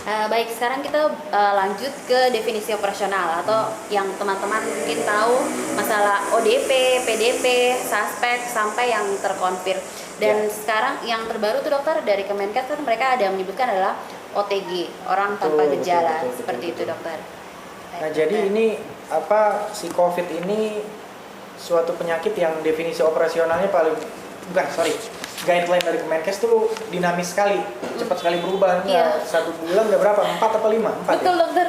Baik, sekarang kita lanjut ke definisi operasional atau yang teman-teman mungkin tahu masalah ODP, PDP, suspek sampai yang terkonfir. Dan sekarang yang terbaru tuh dokter dari Kemenkes kan mereka ada menyebutkan adalah OTG, orang tanpa gejala, seperti itu dokter. Nah, jadi ini si COVID ini suatu penyakit yang definisi operasionalnya guideline dari Kemenkes tuh dinamis sekali, cepat sekali berubah. Iya. 1 bulan udah berapa? 4 atau 5? 4 Betul ya? dokter.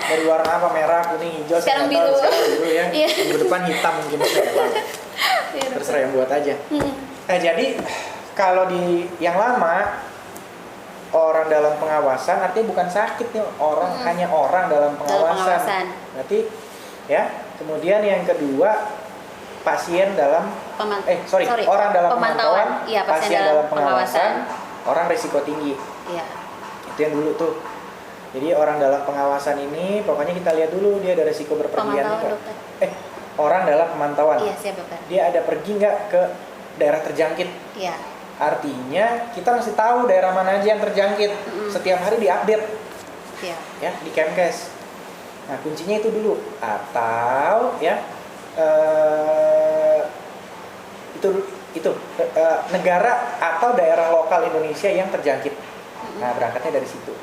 Dari warna apa? Merah, kuning, hijau, Sekarang saya nggak tahu. biru. Sekarang biru ya. Iya. Minggu depan hitam mungkin. Iya, Terserah yang buat aja. Nah, jadi kalau di yang lama orang dalam pengawasan artinya bukan sakit nih, hanya orang dalam pengawasan. Berarti ya. Kemudian yang kedua pasien dalam orang dalam pemantauan, iya, pasien dalam pengawasan, orang risiko tinggi. Iya. Itu yang dulu tuh. Jadi orang dalam pengawasan ini pokoknya kita lihat dulu dia ada risiko berpergian enggak. Orang dalam pemantauan. Iya, siap dokter. Dia ada pergi nggak ke daerah terjangkit? Iya. Artinya kita mesti tahu daerah mana aja yang terjangkit. Setiap hari diupdate. Iya. Ya, di Kemkes. Nah, kuncinya itu dulu. Atau ya negara atau daerah lokal Indonesia yang terjangkit. Nah, berangkatnya dari situ.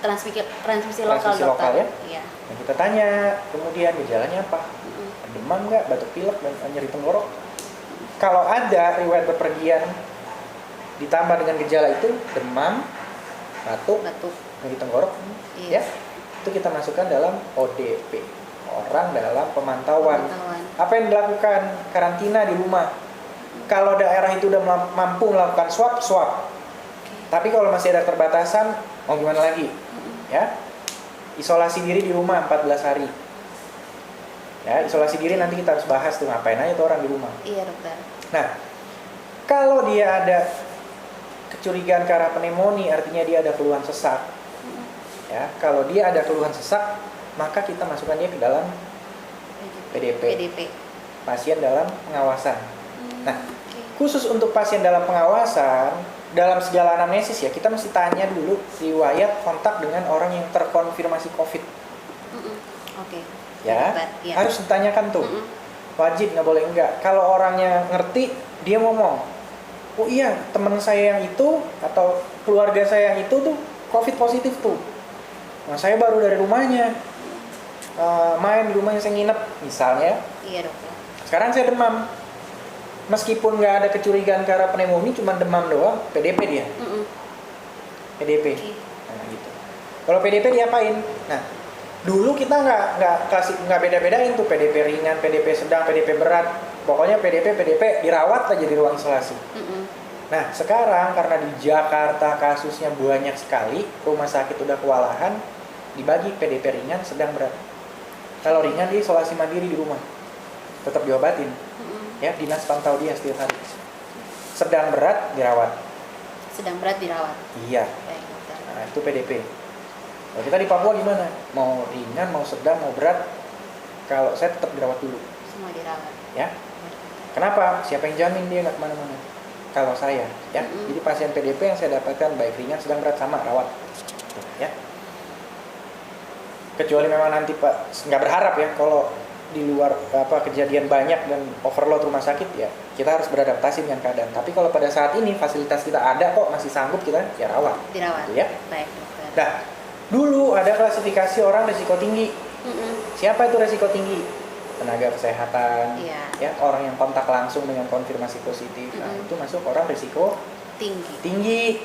Transmisi lokal ya. Iya. Nah, kita tanya kemudian gejalanya apa? Demam nggak, batuk pilek, dan nyeri tenggorok. Kalau ada riwayat bepergian ditambah dengan gejala itu demam, batuk, nyeri tenggorok, ya, itu kita masukkan dalam ODP, orang dalam pemantauan. Apa yang dilakukan? Karantina di rumah. Kalau daerah itu udah mampu melakukan swab. Tapi kalau masih ada keterbatasan, mau gimana lagi? Ya, isolasi diri di rumah 14 hari. Ya, isolasi diri nanti kita harus bahas tuh ngapain aja tuh orang di rumah. Iya dokter. Nah, kalau dia ada kecurigaan ke arah pneumonia, artinya dia ada keluhan sesak. Ya, kalau dia ada keluhan sesak, maka kita masukkan dia ke dalam PDP. Pasien dalam pengawasan. Nah, khusus untuk pasien dalam pengawasan, dalam segala anamnesis ya, kita mesti tanya dulu riwayat kontak dengan orang yang terkonfirmasi COVID. Ya, harus ditanyakan tuh. Wajib, nggak boleh enggak. Kalau orangnya ngerti, dia ngomong, oh iya, teman saya yang itu atau keluarga saya yang itu tuh COVID positif tuh. Nah, saya baru dari rumahnya, main di rumahnya, saya nginep misalnya. Iya dokter. Sekarang saya demam. Meskipun nggak ada kecurigaan ke arah pneumonia, cuma demam doang, PDP dia. PDP. Nah, gitu. Kalau PDP diapain? Nah, dulu kita nggak beda-bedain tuh PDP ringan, PDP sedang, PDP berat. Pokoknya PDP dirawat aja di ruang isolasi. Nah, sekarang karena di Jakarta kasusnya banyak sekali, rumah sakit udah kewalahan, dibagi PDP ringan, sedang, berat. Kalau ringan dia isolasi mandiri di rumah, tetap diobatin. Ya, dinas pantau dia setiap hari. Sedang berat dirawat. Iya. Nah, itu PDP. Kalau kita di Papua gimana? Mau ringan, mau sedang, mau berat, kalau saya tetap dirawat dulu. Semua dirawat. Ya. Kenapa? Siapa yang jamin dia nggak kemana-mana? Kalau saya, ya. Jadi pasien PDP yang saya dapatkan baik ringan, sedang, berat sama rawat. Ya. Kecuali memang nanti Pak nggak berharap ya kalau di luar kejadian banyak dan overload rumah sakit, ya kita harus beradaptasi dengan keadaan. Tapi kalau pada saat ini fasilitas kita ada kok, masih sanggup, kita ya rawat. Dirawat. Gitu ya. Baik dokter. Nah, dulu ada klasifikasi orang risiko tinggi. Siapa itu risiko tinggi? Tenaga kesehatan, ya, orang yang kontak langsung dengan konfirmasi positif. Nah, itu masuk orang risiko tinggi.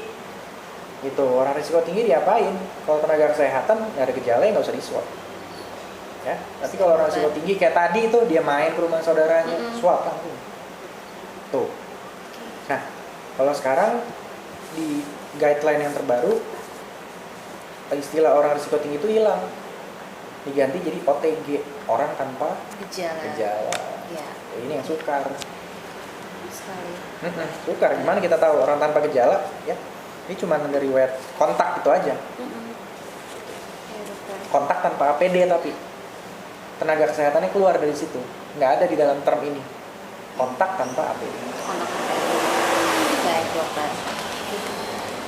Itu orang risiko tinggi diapain? Kalau tenaga kesehatan nggak ada gejala, nggak usah di-swab. Ya, tapi kalau orang risiko tinggi kayak tadi itu dia main ke rumah saudaranya, swab langsung. Tuh. Nah, kalau sekarang di guideline yang terbaru, istilah orang risiko tinggi itu hilang, diganti jadi OTG, orang tanpa gejala. Ya. Ini yang sukar. Sekali. Sukar. Gimana kita tahu orang tanpa gejala? Ya, ini cuma dari riwayat kontak itu aja. Kontak tanpa APD, tapi tenaga kesehatannya keluar dari situ, nggak ada di dalam term ini. Kontak tanpa APD. Baik dokter.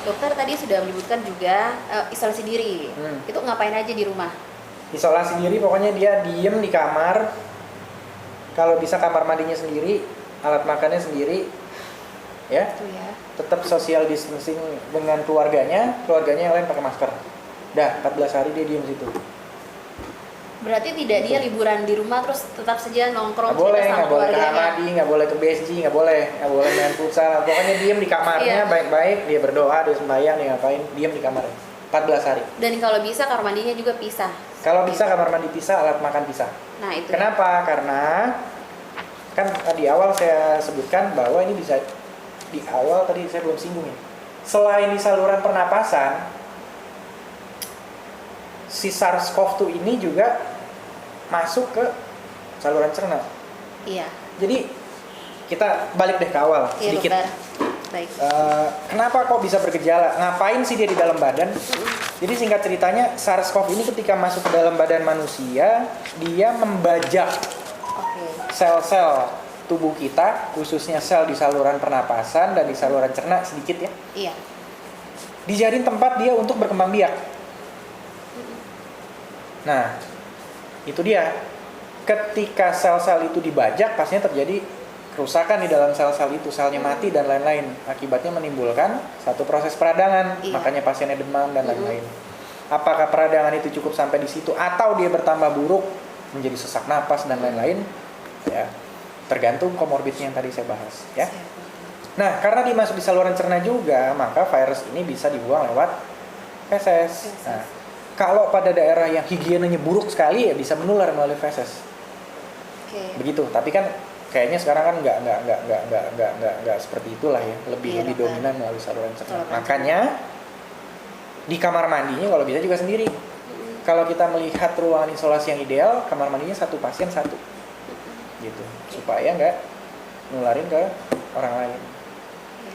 dokter tadi sudah menyebutkan juga isolasi diri. Itu ngapain aja di rumah? Isolasi diri pokoknya dia diem di kamar. Kalau bisa kamar mandinya sendiri, alat makannya sendiri, ya. Itu ya. Tetap social distancing dengan keluarganya yang lain pakai masker. Dah 14 hari dia diem situ. Berarti tidak dia liburan di rumah terus tetap saja nongkrong Nggak boleh, sama nggak boleh ke keluarganya. Hamadi, nggak boleh ke BSG, nggak boleh main futsal. Pokoknya diem di kamarnya baik-baik, dia berdoa, dia sembahyang, dia ngapain, diem di kamarnya 14 hari. Dan kalau bisa kamar mandinya juga pisah. Kalau bisa kamar mandi pisah, alat makan pisah. Nah itu. Kenapa? Karena kan di awal saya sebutkan bahwa ini bisa di awal tadi saya belum singgung ya. Selain di saluran pernapasan, si SARS-CoV-2 ini juga masuk ke saluran cerna. Iya. Jadi kita balik deh ke awal sedikit. Dokter. Baik. Kenapa kok bisa bergejala? Ngapain sih dia di dalam badan? Jadi singkat ceritanya SARS-CoV ini ketika masuk ke dalam badan manusia, dia membajak sel-sel tubuh kita, khususnya sel di saluran pernapasan dan di saluran cerna sedikit ya. Iya. Dijadiin tempat dia untuk berkembang biak. Nah, itu dia. Ketika sel-sel itu dibajak, pastinya terjadi kerusakan di dalam sel-sel itu, selnya mati dan lain-lain. Akibatnya menimbulkan satu proses peradangan, makanya pasiennya demam dan lain-lain. Apakah peradangan itu cukup sampai di situ atau dia bertambah buruk menjadi sesak napas dan lain-lain? Ya, tergantung komorbidnya yang tadi saya bahas. Ya. Nah, karena dia masuk di saluran cerna juga, maka virus ini bisa dibuang lewat feses. Nah, kalau pada daerah yang higienanya buruk sekali ya bisa menular melalui feses. Begitu. Tapi kan kayaknya sekarang kan nggak seperti itulah ya. Lebih dominan melalui saluran cerna. Makanya di kamar mandinya kalau bisa juga sendiri. Kalau kita melihat ruangan isolasi yang ideal, kamar mandinya satu pasien satu, gitu, supaya nggak nularin ke orang lain.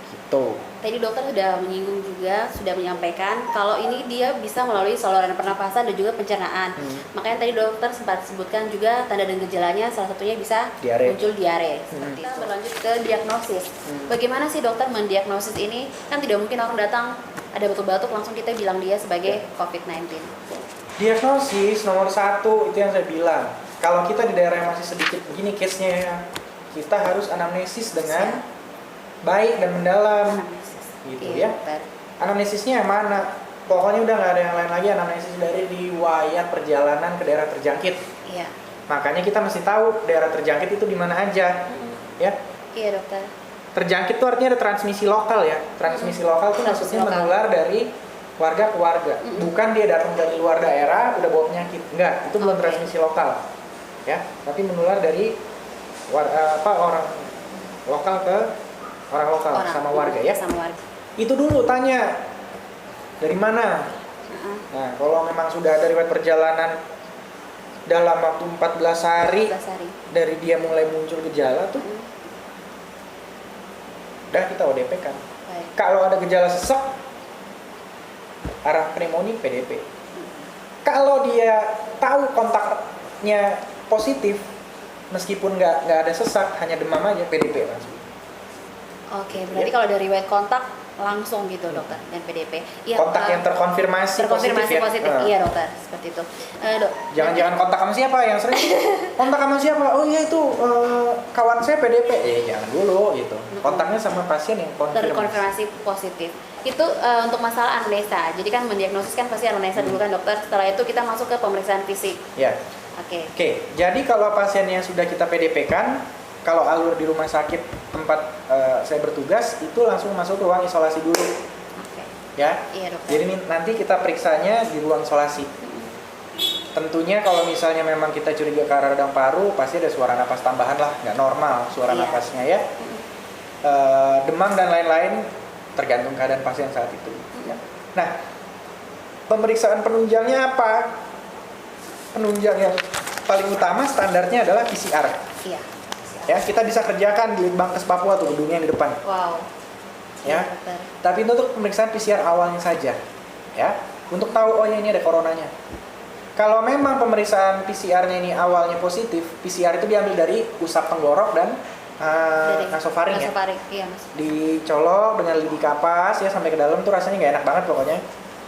Gitu. Tadi dokter sudah menyinggung juga, sudah menyampaikan kalau ini dia bisa melalui saluran pernapasan dan juga pencernaan. Makanya tadi dokter sempat sebutkan juga tanda dan gejalanya, salah satunya bisa muncul diare. Seperti itu. Kita berlanjut ke diagnosis. Bagaimana sih dokter mendiagnosis ini? Kan tidak mungkin orang datang ada batuk-batuk langsung kita bilang dia sebagai COVID-19. Diagnosis nomor 1 itu yang saya bilang. Kalau kita di daerah yang masih sedikit begini case-nya, kita harus anamnesis dengan baik dan mendalam. Gitu ya. Anamnesisnya yang mana? Pokoknya udah nggak ada yang lain lagi, anamnesis dari riwayat perjalanan ke daerah terjangkit. Iya. Makanya kita mesti tahu daerah terjangkit itu di mana aja. Ya. Iya, dokter. Terjangkit itu artinya ada transmisi lokal ya. Transmisi lokal itu maksudnya menular dari warga ke warga. Bukan dia datang dari luar daerah udah bawa penyakit. Enggak, itu belum transmisi lokal. Ya, tapi menular dari orang lokal ke orang lokal sama warga ya. Sama warga. Itu dulu tanya dari mana. Nah, kalau memang sudah ada riwayat perjalanan dalam waktu 14 hari dari dia mulai muncul gejala tuh, udah kita ODP kan. Kalau ada gejala sesak, arah pneumonia PDP. Kalau dia tahu kontaknya positif, meskipun nggak ada sesak, hanya demam aja, PDP langsung. Oke, berarti kalau dari riwayat kontak langsung gitu dokter dan PDP. Ya, kontak yang terkonfirmasi positif. Iya dokter, seperti itu. Dok. Jangan kontak sama siapa yang sering. Kontak sama siapa? Oh iya itu kawan saya PDP. Jangan dulu gitu. Kontaknya sama pasien yang terkonfirmasi positif. Itu untuk masalah anamnesa. Jadi kan mendiagnosis kan pasti anamnesa dulu kan dokter. Setelah itu kita masuk ke pemeriksaan fisik. Ya. Oke. Jadi kalau pasiennya sudah kita PDP kan, kalau alur di rumah sakit tempat saya bertugas itu langsung masuk ruang isolasi dulu. Ya. Iya, dokter. Jadi nanti kita periksanya di ruang isolasi. Tentunya kalau misalnya memang kita curiga ke arah radang paru, pasti ada suara napas tambahan lah, nggak normal suara napasnya ya. Demam dan lain-lain tergantung keadaan pasien saat itu. Ya. Nah, pemeriksaan penunjangnya apa? Penunjang yang paling utama standarnya adalah PCR. Iya. Ya, kita bisa kerjakan di Litbangkes Papua tuh gedungnya yang di depan. Wow. Ya. Tapi itu untuk pemeriksaan PCR awalnya saja. Ya. Untuk tahu oh ini ada coronanya. Kalau memang pemeriksaan PCR-nya ini awalnya positif, PCR itu diambil dari usap tenggorok dan nasofaring ya. Iya, Mas. Dicolok dengan lidi kapas ya sampai ke dalam tuh rasanya nggak enak banget pokoknya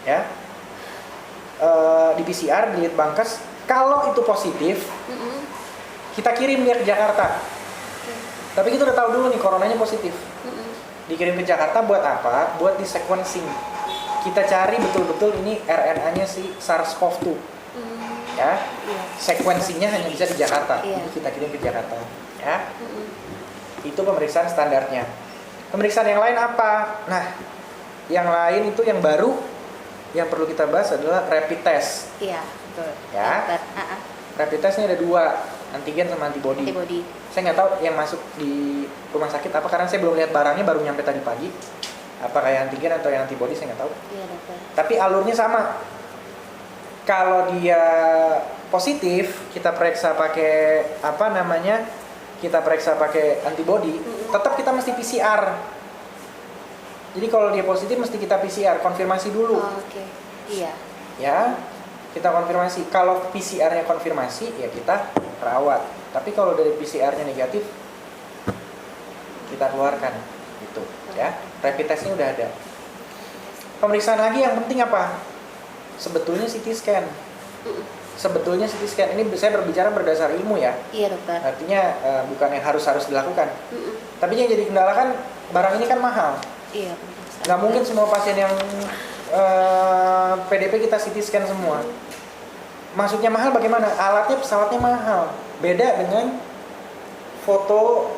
ya. Di PCR di Litbangkes kalau itu positif kita kirim dia ke Jakarta. Tapi kita udah tahu dulu nih coronanya positif. Dikirim ke Jakarta buat apa? Buat di sequencing. Kita cari betul-betul ini RNA-nya si SARS-CoV-2. Ya. Sequencingnya hanya bisa di Jakarta. Jadi kita kirim ke Jakarta, ya. Itu pemeriksaan standarnya. Pemeriksaan yang lain apa? Nah, yang lain itu yang baru yang perlu kita bahas adalah rapid test. Iya, betul. Ya. Rapid testnya ada 2, antigen sama antibody. Saya nggak tahu yang masuk di rumah sakit apa karena saya belum lihat barangnya, baru nyampe tadi pagi. Apa kayak antigen atau yang antibody saya nggak tahu. Iya, dokter. Tapi alurnya sama. Kalau dia positif, kita periksa pakai kita periksa pakai antibody, tetap kita mesti PCR. Jadi kalau dia positif mesti kita PCR, konfirmasi dulu. Oke. Iya. Ya, kita konfirmasi. Kalau PCR-nya konfirmasi, ya kita rawat. Tapi kalau dari PCR-nya negatif, kita keluarkan. Gitu, ya. Rapid test-nya udah ada. Pemeriksaan lagi yang penting apa? Sebetulnya CT scan. Ini saya berbicara berdasar ilmu ya. Iya, dokter. Artinya bukan yang harus dilakukan. Tapi yang jadi kendala kan barang ini kan mahal. Iya. Nggak mungkin semua pasien yang PDP kita CT scan semua. Maksudnya mahal bagaimana? Alatnya, pesawatnya mahal. Beda dengan foto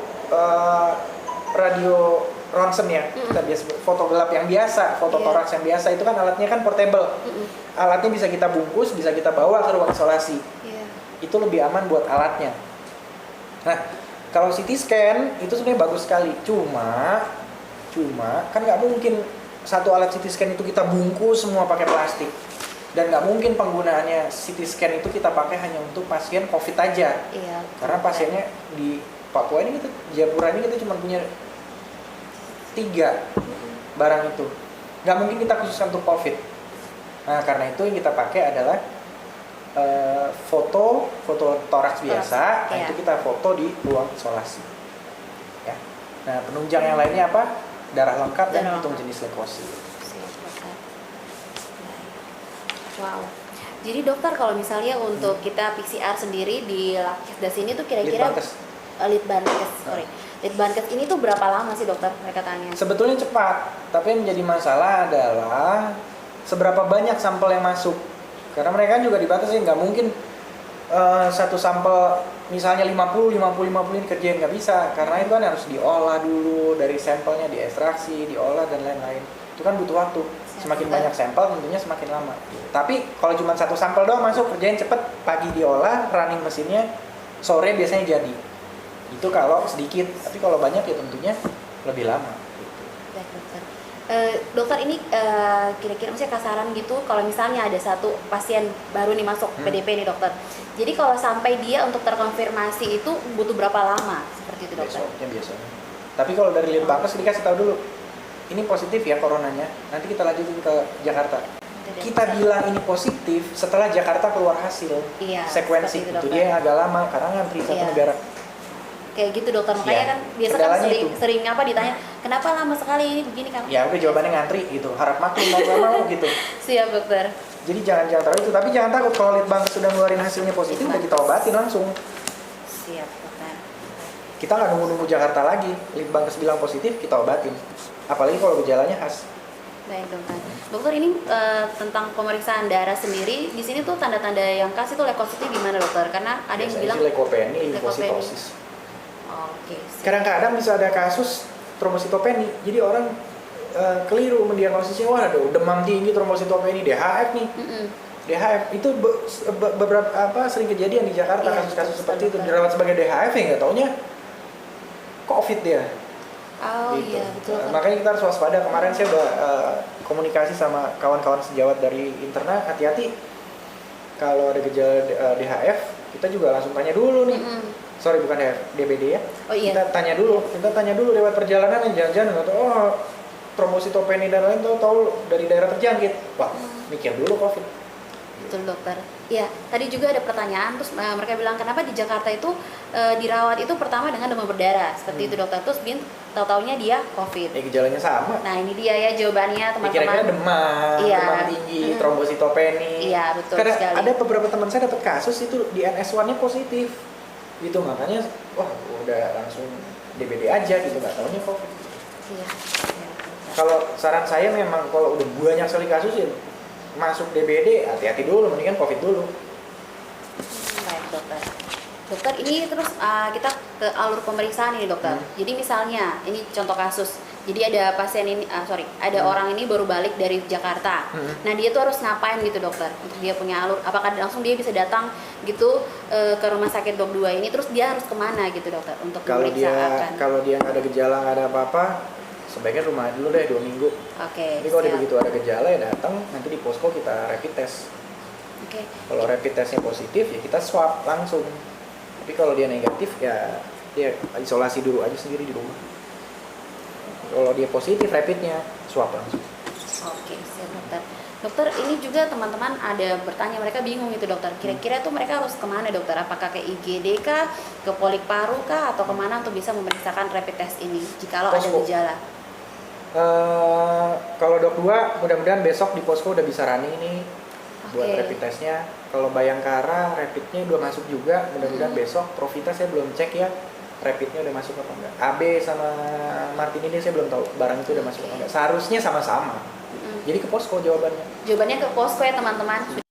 radio ronsen ya. Kita biasa foto gelap yang biasa, foto toraks yang biasa itu kan alatnya kan portable. Alatnya bisa kita bungkus, bisa kita bawa ke ruang isolasi. Itu lebih aman buat alatnya. Nah, kalau CT scan itu sebenarnya bagus sekali. Cuma kan nggak mungkin satu alat CT scan itu kita bungkus semua pakai plastik, dan nggak mungkin penggunaannya CT scan itu kita pakai hanya untuk pasien COVID aja. Karena pasiennya di Papua ini Jayapura ini kita cuma punya 3 barang itu, nggak mungkin kita khususkan untuk COVID. Nah karena itu yang kita pakai adalah foto toraks biasa. Nah, itu kita foto di ruang isolasi. Ya. Nah penunjang yang lainnya apa? Darah lengkap dan hitung jenis leukosit. Wow. Jadi dokter kalau misalnya untuk kita PCR sendiri di Lakesdas ini tuh kira-kira Litbangkes ini tuh berapa lama sih dokter mereka tanya? Sebetulnya cepat, tapi yang menjadi masalah adalah seberapa banyak sampel yang masuk. Karena mereka juga dibatasi, nggak mungkin satu sampel misalnya 50 ini kerjain, nggak bisa. Karena itu kan harus diolah dulu, dari sampelnya diekstraksi, diolah dan lain-lain. Itu kan butuh waktu. Semakin banyak sampel tentunya semakin lama. Tapi kalau cuma satu sampel doang masuk, kerjain cepet, pagi diolah, running mesinnya, sore biasanya jadi. Itu kalau sedikit, tapi kalau banyak ya tentunya lebih lama. Baik dokter. Dokter ini kira-kira maksudnya kasaran gitu, kalau misalnya ada satu pasien baru nih masuk PDP nih dokter. Jadi kalau sampai dia untuk terkonfirmasi itu butuh berapa lama seperti itu dokter? Biasanya. Tapi kalau dari Litbangkes dikasih tahu dulu, ini positif ya coronanya, nanti kita lanjutin ke Jakarta. Kita bilang ini positif setelah Jakarta keluar hasil sequencing. Itu dia yang agak lama karena ngantri satu negara. Kayak gitu dokter, makanya kan biasa kan sering ditanya kenapa lama sekali ini begini kan? Ya udah jawabannya ngantri gitu, harap maklum mau gak mau gitu. Siap dokter. Jadi jangan terlalu itu, tapi jangan takut kalau Litbangkes sudah ngeluarin hasilnya positif udah kita obatin langsung. Siap dokter. Kita nggak nunggu Jakarta lagi, Litbangkes bilang positif kita obatin. Apalagi kalau gejalanya khas. Baik dokter. Dokter ini tentang pemeriksaan darah sendiri di sini tuh tanda-tanda yang khas itu leukositnya gimana dokter? Karena ada yang bilang leukopenia, limfositosis. Oke. Kadang-kadang bisa ada kasus trombositopeni. Jadi orang keliru mendiagnosisnya, wah ada demam tinggi trombositopeni, DHF nih. DHF itu beberapa sering kejadian di Jakarta, kasus-kasus seperti itu dirawat sebagai DHF ya nggak taunya COVID dia. Gitu. Iya betul. Makanya kita harus waspada. Kemarin saya udah komunikasi sama kawan-kawan sejawat dari internal, hati-hati kalau ada gejala DHF kita juga langsung tanya dulu nih. Sorry bukan DBD ya. Kita tanya dulu lewat perjalanan, jangan-jangan nggak tahu trombositopeni dan lain tahu dari daerah terjangkit. Wah, mikir dulu COVID. Betul dokter. Iya, tadi juga ada pertanyaan terus mereka bilang kenapa di Jakarta itu dirawat itu pertama dengan demam berdarah seperti itu dokter, terus tahu-taunya dia COVID. Gejalanya sama. Nah ini dia ya jawabannya teman-teman. Kira-kira demam, iya. demam tinggi, trombositopeni. Iya betul Karena sekali. ada beberapa teman saya dapat kasus itu di NS1-nya positif, gitu makanya wah udah langsung DBD aja gitu, nggak taunya COVID. Iya. Kalau saran saya memang kalau udah banyak sekali kasus ya masuk DBD hati-hati dulu, mendingan COVID dulu. Baik dokter. Dokter ini terus kita ke alur pemeriksaan ini dokter. Jadi misalnya ini contoh kasus. Jadi ada pasien ini, ada orang ini baru balik dari Jakarta. Nah dia tuh harus ngapain gitu dokter? Untuk dia punya alur, apakah langsung dia bisa datang gitu ke rumah sakit Dok 2 ini? Terus dia harus kemana gitu dokter untuk pemeriksaan? Kalau dia nggak ada gejala, nggak ada apa-apa, sebaiknya rumah dulu deh 2 minggu. Oke. Tapi kalau begitu ada gejala ya datang, nanti di posko kita rapid test. Oke. Kalau rapid testnya positif ya kita swab langsung. Tapi kalau dia negatif ya dia isolasi dulu aja sendiri di rumah. Kalau dia positif rapidnya swab langsung. Oke, siap dokter. Dokter, ini juga teman-teman ada bertanya, mereka bingung gitu dokter. Kira-kira tuh mereka harus kemana dokter? Apakah ke IGD kah, ke Polik Paru kah, atau kemana untuk bisa memeriksakan rapid test ini jikalau ada gejala? Kalau Dok 2 mudah-mudahan besok di posko udah bisa running nih buat rapid testnya. Kalau Bayangkara rapidnya udah masuk juga, mudah-mudahan besok. Provita saya belum cek ya rapidnya udah masuk apa enggak. AB sama Martin ini saya belum tahu barang itu udah masuk apa enggak. Seharusnya sama-sama. Jadi ke posko jawabannya. Jawabannya ke posko ya teman-teman.